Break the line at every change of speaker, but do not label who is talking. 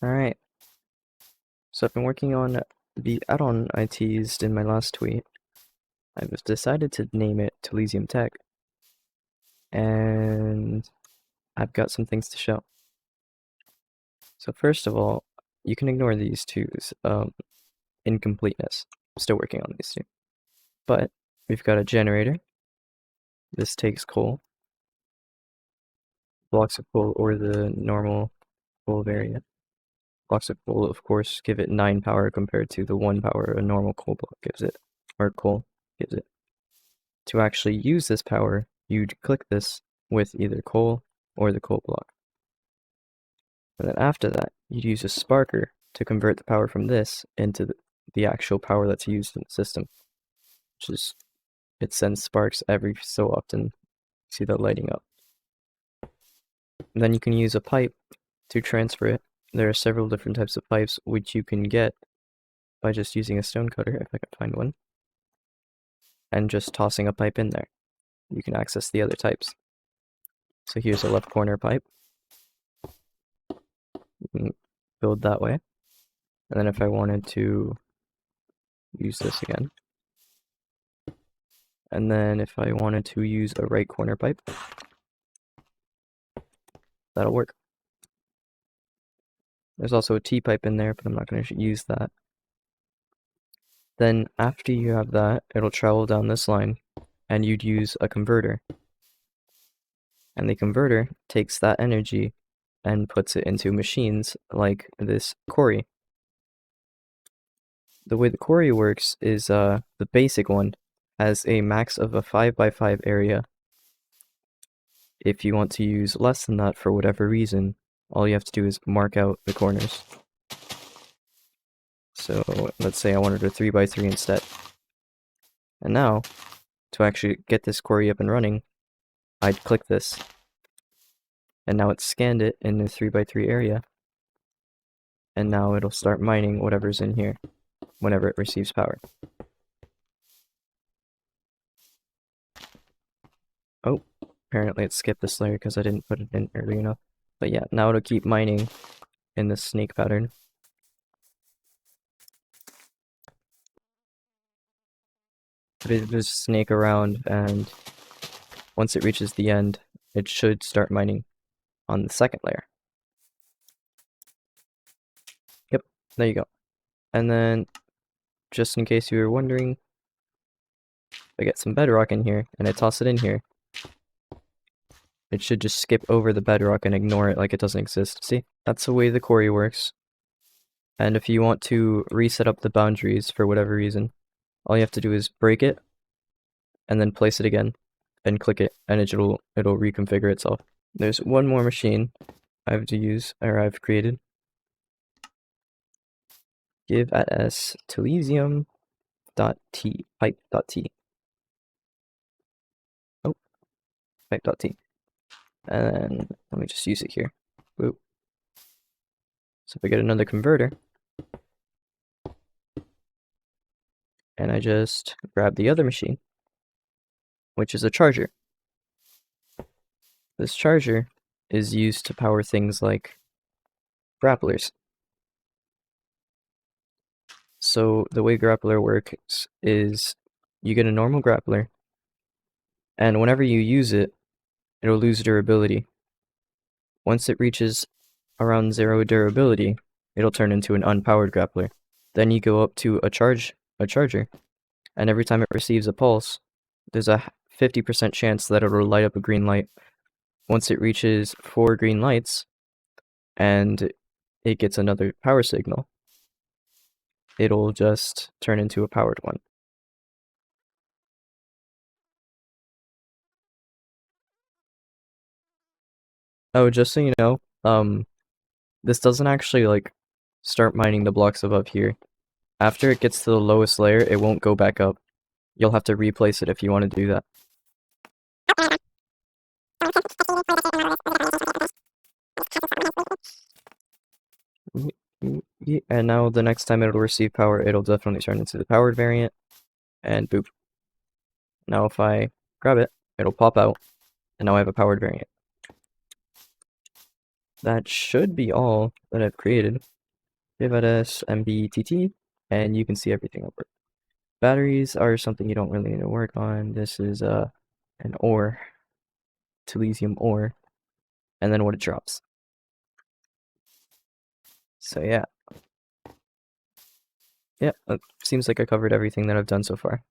Alright, so I've been working on the add-on I teased in my last tweet. I've decided to name it Telesium Tech, and I've got some things to show. So first of all, you can ignore these two's incompleteness. I'm still working on these two. But we've got a generator. This takes coal. Blocks of coal or the normal coal variant. Blocks of coal, of course, give it 9 power compared to the 1 power a normal coal block gives it, or coal gives it. To actually use this power, you'd click this with either coal or the coal block. And then after that, you'd use a sparker to convert the power from this into the actual power that's used in the system. Which is, it sends sparks every so often. See that lighting up. And then you can use a pipe to transfer it. There are several different types of pipes which you can get by just using a stone cutter, if I can find one, and just tossing a pipe in there. You can access the other types. So here's a left corner pipe. You can build that way. And then if I wanted to use this again, and then if I wanted to use a right corner pipe, that'll work. There's also a T-pipe in there, but I'm not going to use that. Then after you have that, it'll travel down this line, and you'd use a converter. And the converter takes that energy and puts it into machines like this quarry. The way the quarry works is the basic one has a max of a 5x5 area. If you want to use less than that for whatever reason, all you have to do is mark out the corners. So let's say I wanted a 3x3 instead. And now, to actually get this quarry up and running, I'd click this. And now it's scanned it in the 3x3 area. And now it'll start mining whatever's in here whenever it receives power. Oh, apparently it skipped this layer because I didn't put it in early enough. But yeah, now it'll keep mining in this snake pattern. But it'll just snake around, and once it reaches the end, it should start mining on the second layer. Yep, there you go. And then, just in case you were wondering, I get some bedrock in here, and I toss it in here. It should just skip over the bedrock and ignore it like it doesn't exist. See? That's the way the quarry works. And if you want to reset up the boundaries for whatever reason, all you have to do is break it, and then place it again, and click it, and it'll reconfigure itself. There's one more machine I have to use, or I've created. Give at s telesium.t pipe.t. Oh, pipe.t. And then let me just use it here. Boop. So if I get another converter, and I just grab the other machine, which is a charger. This charger is used to power things like grapplers. So the way grappler works is you get a normal grappler, and whenever you use it, it'll lose durability. Once it reaches around 0 durability, it'll turn into an unpowered grappler. Then you go up to a charger, and every time it receives a pulse, there's a 50% chance that it'll light up a green light. Once it reaches 4 green lights, and it gets another power signal, it'll just turn into a powered one. Oh, just so you know, this doesn't actually, like, start mining the blocks above here. After it gets to the lowest layer, it won't go back up. You'll have to replace it if you want to do that. And now the next time it'll receive power, it'll definitely turn into the powered variant, and boop. Now if I grab it, it'll pop out, and now I have a powered variant. that should be all that I've created. Give it S MBTT, and you can see everything over. Batteries are something you don't really need to work on. This is an ore, Telesium ore, and then what it drops. So yeah, seems like I covered everything that I've done so far.